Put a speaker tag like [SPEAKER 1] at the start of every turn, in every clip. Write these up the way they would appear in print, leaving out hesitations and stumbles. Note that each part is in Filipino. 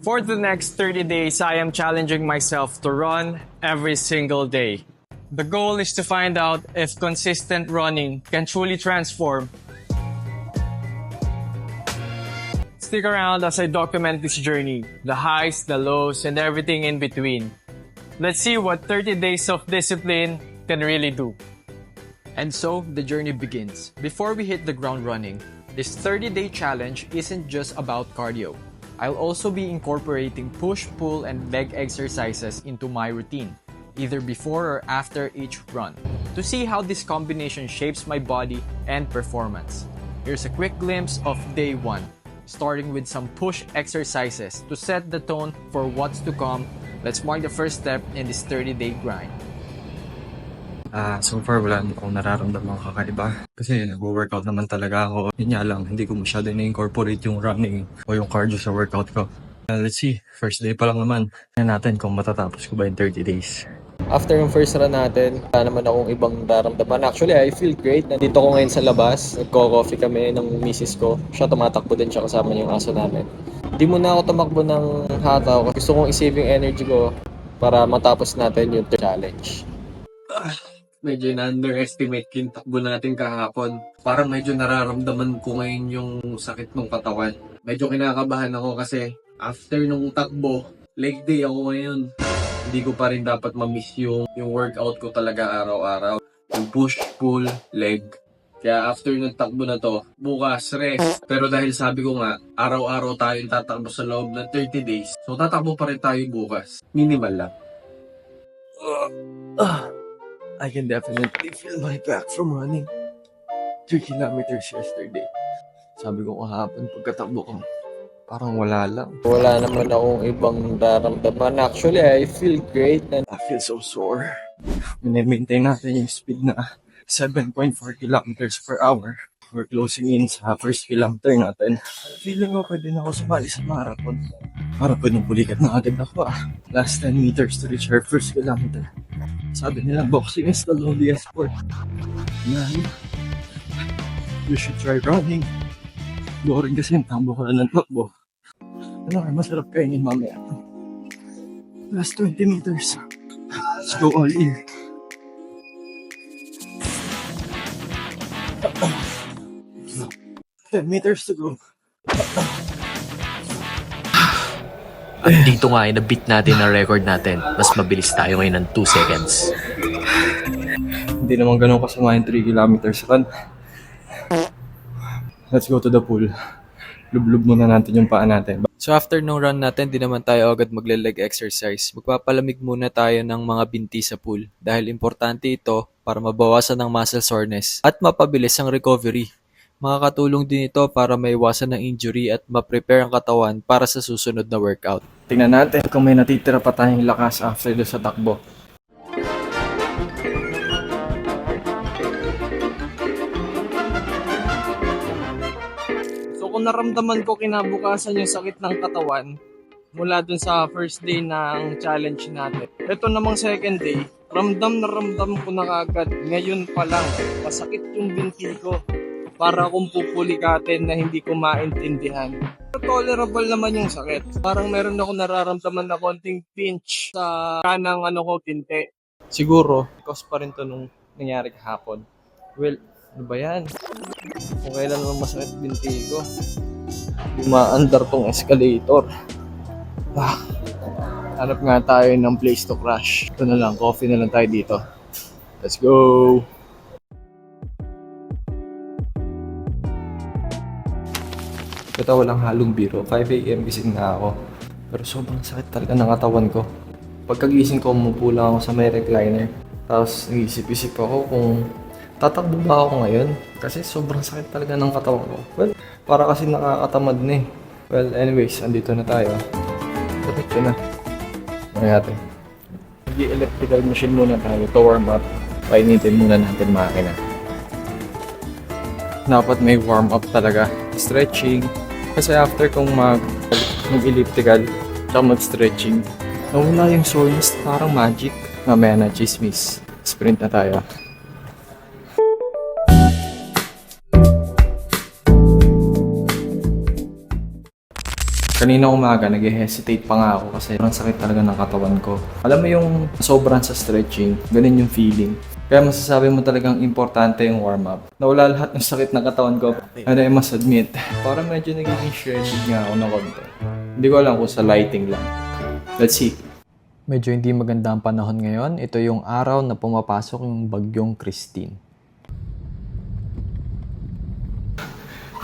[SPEAKER 1] For the next 30 days, I am challenging myself to run every single day. The goal is to find out if consistent running can truly transform. Stick around as I document this journey, the highs, the lows, and everything in between. Let's see what 30 days of discipline can really do.
[SPEAKER 2] And so, the journey begins. Before we hit the ground running, this 30-day challenge isn't just about cardio. I'll also be incorporating push, pull, and leg exercises into my routine, either before or after each run, to see how this combination shapes my body and performance. Here's a quick glimpse of day 1, starting with some push exercises to set the tone for what's to come. Let's mark the first step in this 30-day grind.
[SPEAKER 3] So far wala akong nararamdaman kakaiba. Kasi nag-workout naman talaga ako. Yun nga lang, hindi ko masyado na-incorporate yung running o yung cardio sa workout ko. Let's see, first day pa lang naman. Tignan natin kung matatapos ko ba in 30 days.
[SPEAKER 4] After yung first run natin, wala naman akong ibang nararamdaman. Actually, I feel great. Nandito ko ngayon sa labas. Nagko-coffee kami ng misis ko. Siya tumatakbo din siya kasama yung aso namin. Hindi muna ako tumakbo ng hataw. Gusto kong i-save yung energy ko para matapos natin yung challenge.
[SPEAKER 3] Medyo na-underestimate yung takbo natin kahapon. Parang medyo nararamdaman ko ngayon yung sakit ng katawan. Medyo kinakabahan ako kasi after nung takbo, leg day ako ngayon. Hindi ko pa rin dapat ma-miss yung workout ko talaga araw-araw. Yung push, pull, leg. Kaya after ng takbo na to, bukas rest. Pero dahil sabi ko nga, araw-araw tayong tatakbo sa loob ng 30 days. So tatakbo pa rin tayo bukas. Minimal lang.
[SPEAKER 4] I can definitely feel my back from running 3 kilometers yesterday. Sabi ko kahapon pagkatakbo ko, parang wala lang. Wala naman akong ibang nararamdaman. Actually, I feel great and I feel so sore.
[SPEAKER 3] Mini-maintain natin yung speed na 7.4 kilometers per hour. We're closing in sa first kilometer natin. Feeling ko pwede na ako sumali sa marathon. Para pwedeng pulikat na agad ako Last 10 meters to reach our first kilometer. Sabi nila, boxing is the loneliest sport. Man, you should try running. Boring kasi yung tambo ko na ng takbo. Masarap kainin mamaya. Last 20 meters. Let's go all in. 10 meters to go.
[SPEAKER 5] At dito nga ay na-beat natin ang record natin. Mas mabilis tayo ngayon ng 2 seconds.
[SPEAKER 3] Hindi naman ganun kasama yung 3 kilometers run. Let's go to the pool. Lub-lub muna natin yung paa natin.
[SPEAKER 2] So after nung run natin, di naman tayo agad magle-leg exercise. Magpapalamig muna tayo ng mga binti sa pool dahil importante ito para mabawasan ng muscle soreness at mapabilis ang recovery. Makakatulong din ito para maiwasan ng injury at ma-prepare ang katawan para sa susunod na workout.
[SPEAKER 3] Tingnan natin kung may natitira pa tayong lakas after do sa takbo.
[SPEAKER 1] So kung naramdaman ko kinabukasan yung sakit ng katawan mula dun sa first day ng challenge natin, ito namang second day, ramdam ko na kagad ngayon pa lang, masakit yung binti ko. Para akong pupulikatin na hindi ko maintindihan. Tolerable naman yung sakit. Parang meron ako nararamdaman na konting pinch sa kanang pinti.
[SPEAKER 4] Siguro, cause pa rin to nung nangyari kahapon. Well, ano ba yan? Kung kailan naman masakit binti ko. Umaandar tong escalator. Hanap nga tayo ng place to crash. Ito na lang, coffee na lang tayo dito. Let's go! Ito walang halong biro. 5 AM gising na ako. Pero sobrang sakit talaga ng katawan ko. Pagkagising ko, umupo lang ako sa may recliner. Tapos nag-isip-isip ako kung tatakbo ba ako ngayon. Kasi sobrang sakit talaga ng katawan ko. Well, para kasi nakakatamad na eh. Well, anyways, andito na tayo. Diretso na. Ano natin? Mag-electrical machine muna tayo to warm up. Painitin muna natin makina. Dapat may warm up talaga. Stretching. Kasi after kong mag-elliptical tsaka mag-stretching, nawala yung soreness, parang magic. Mamaya na chismis. Sprint na tayo. Kanina umaga, nag-hesitate pa nga ako kasi sobrang sakit talaga ng katawan ko. Alam mo yung sobrang sa stretching, ganun yung feeling. Kaya masasabi mo talagang importante yung warm-up. Nawala lahat ng sakit ng katawan ko. And I must admit, parang medyo nagiging shredded nga ako ng konti. Hindi ko alam kung sa lighting lang. Let's see. Medyo hindi maganda ang panahon ngayon. Ito yung araw na pumapasok yung bagyong Christine.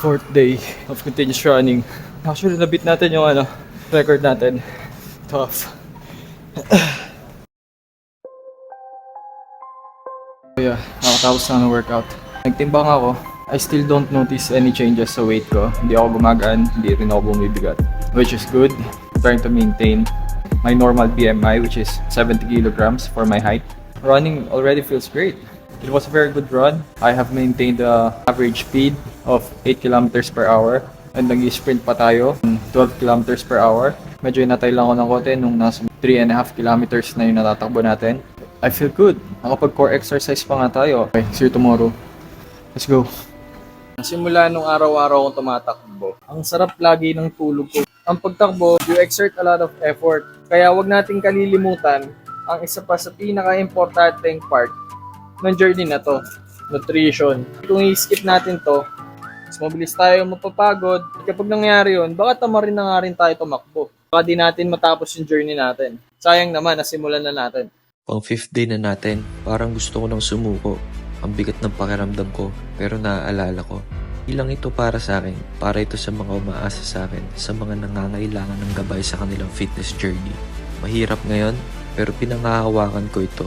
[SPEAKER 4] 4th day of continuous running. Actually, nabit natin yung record natin. Tough. Yeah, nakatapos na ng workout. Nagtimbang ako. I still don't notice any changes sa weight ko. Hindi ako gumagaan, hindi rin ako bumibigat. Which is good. I'm trying to maintain my normal BMI, which is 70 kilograms for my height. Running already feels great. It was a very good run. I have maintained the average speed of 8 kilometers per hour. And nag-sprint pa tayo, 12 kilometers per hour. Medyo inatay lang ako ng konti nung nasa 3.5 kilometers na yung natatakbo natin. I feel good. Nakapag-core exercise pa nga tayo. Okay, see you tomorrow. Let's go.
[SPEAKER 1] Simula nung araw-araw akong tumatakbo, ang sarap lagi ng tulog ko. Ang pagtakbo, you exert a lot of effort. Kaya wag nating kalilimutan ang isa pa sa pinaka-importanteng part ng journey na to, nutrition. Kung i-skip natin to, mas mabilis tayo mapapagod. Kapag nangyari yun, baka tamarin na nga rin tayo tumakbo. Baka di natin matapos yung journey natin. Sayang naman, nasimulan na natin.
[SPEAKER 5] Pang 5th day na natin, parang gusto ko nang sumuko. Ang bigat ng pakiramdam ko, pero naaalala ko. Ilang ito para sa akin, para ito sa mga umaasa sa akin, sa mga nangangailangan ng gabay sa kanilang fitness journey. Mahirap ngayon, pero pinangahawakan ko ito.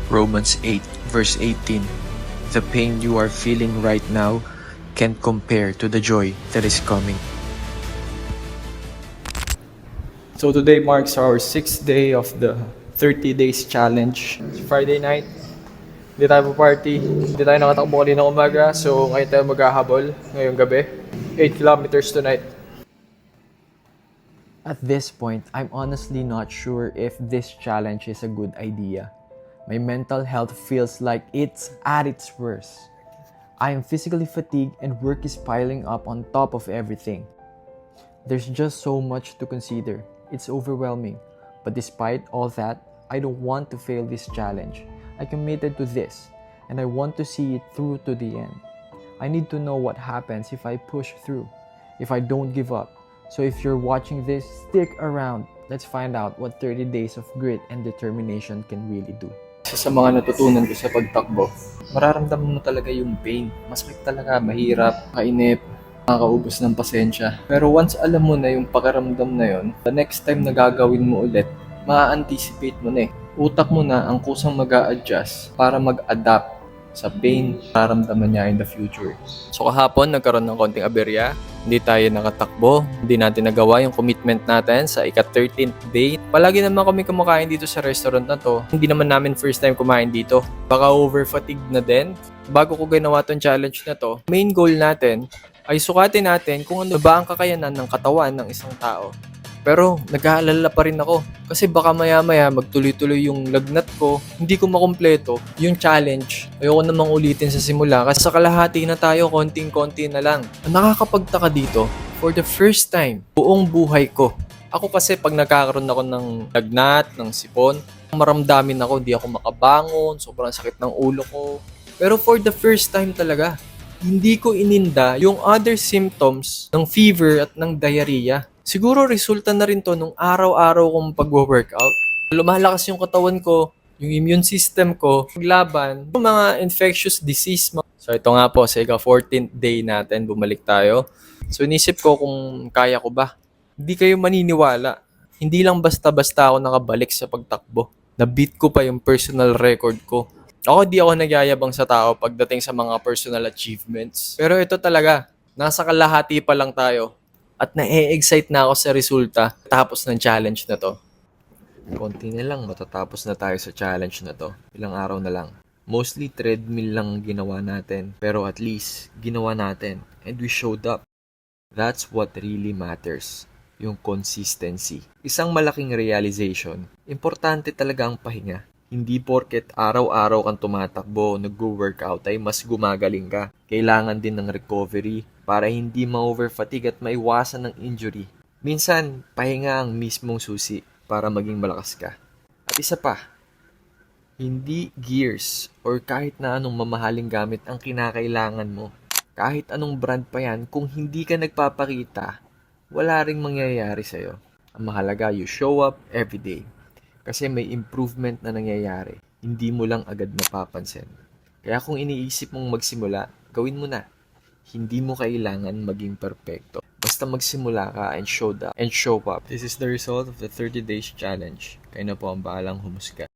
[SPEAKER 5] Romans 8 verse 18. The pain you are feeling right now can't compare to the joy that is coming.
[SPEAKER 4] So today marks our 6th day of the 30 days challenge. It's Friday night. Hindi tayo party. Hindi tayo nakatakbo kanina umaga. So ngayon tayo maghahabol ngayong gabi. 8 kilometers tonight.
[SPEAKER 2] At this point, I'm honestly not sure if this challenge is a good idea. My mental health feels like it's at its worst. I am physically fatigued and work is piling up on top of everything. There's just so much to consider. It's overwhelming. But despite all that, I don't want to fail this challenge. I committed to this, and I want to see it through to the end. I need to know what happens if I push through, if I don't give up. So if you're watching this, stick around. Let's find out what 30 days of grit and determination can really do.
[SPEAKER 4] Isa sa mga natutunan ko sa pagtakbo, mararamdaman mo talaga yung pain. Masakit talaga, mahirap, kainip, nakakaubos ng pasensya. Pero once alam mo na yung pakiramdam na yun, the next time na gagawin mo ulit, ma-anticipate mo na eh. Utak mo na ang kusang mag-a-adjust para mag-adapt sa pain nararamdaman niya in the future. So kahapon, nagkaroon ng konting aberya. Hindi tayo nakatakbo. Hindi natin nagawa yung commitment natin sa ika-13th day. Palagi naman kami kumakain dito sa restaurant na to. Hindi naman namin first time kumain dito. Baka over-fatigue na din. Bago ko ginawa tong challenge na to, main goal natin ay sukatin natin kung ano ba ang kakayanan ng katawan ng isang tao. Pero nag-aalala pa rin ako kasi baka maya-maya magtuloy-tuloy yung lagnat ko, hindi ko makumpleto yung challenge. Ayoko namang ulitin sa simula kasi sa kalahati na tayo, konting-konti na lang. Ang nakakapagtaka dito, for the first time, buong buhay ko. Ako kasi pag nagkakaroon ako ng lagnat, ng sipon, maramdamin ako, di ako makabangon, sobrang sakit ng ulo ko. Pero for the first time talaga, hindi ko ininda yung other symptoms ng fever at ng diarrhea. Siguro resulta na rin to nung araw-araw kong pag-workout. Lumalakas yung katawan ko, yung immune system ko, paglaban, yung mga infectious disease. So ito nga po, sa ika-14th day natin, bumalik tayo. So inisip ko kung kaya ko ba. Hindi kayo maniniwala. Hindi lang basta-basta ako nakabalik sa pagtakbo. Na-beat ko pa yung personal record ko. Ako di ako nagyayabang sa tao pagdating sa mga personal achievements. Pero ito talaga, nasa kalahati pa lang tayo. At na-excite na ako sa resulta tapos ng challenge na to.
[SPEAKER 5] Konti na lang, matatapos na tayo sa challenge na to. Ilang araw na lang. Mostly treadmill lang ginawa natin, pero at least ginawa natin and we showed up. That's what really matters, yung consistency. Isang malaking realization, importante talaga ang pahinga. Hindi porket araw-araw kang tumatakbo o nag-workout ay mas gumagaling ka. Kailangan din ng recovery para hindi ma-overfatigue at maiwasan ng injury.
[SPEAKER 4] Minsan, pahinga ang mismong susi para maging malakas ka. At isa pa, hindi gears or kahit na anong mamahaling gamit ang kinakailangan mo. Kahit anong brand pa yan, kung hindi ka nagpapakita, wala ring mangyayari sa'yo. Ang mahalaga, you show up every day. Kasi may improvement na nangyayari. Hindi mo lang agad napapansin. Kaya kung iniisip mong magsimula, gawin mo na. Hindi mo kailangan maging perfecto. Basta magsimula ka and show up. This is the result of the 30 days challenge. Kayo na po ang bahalang humusga.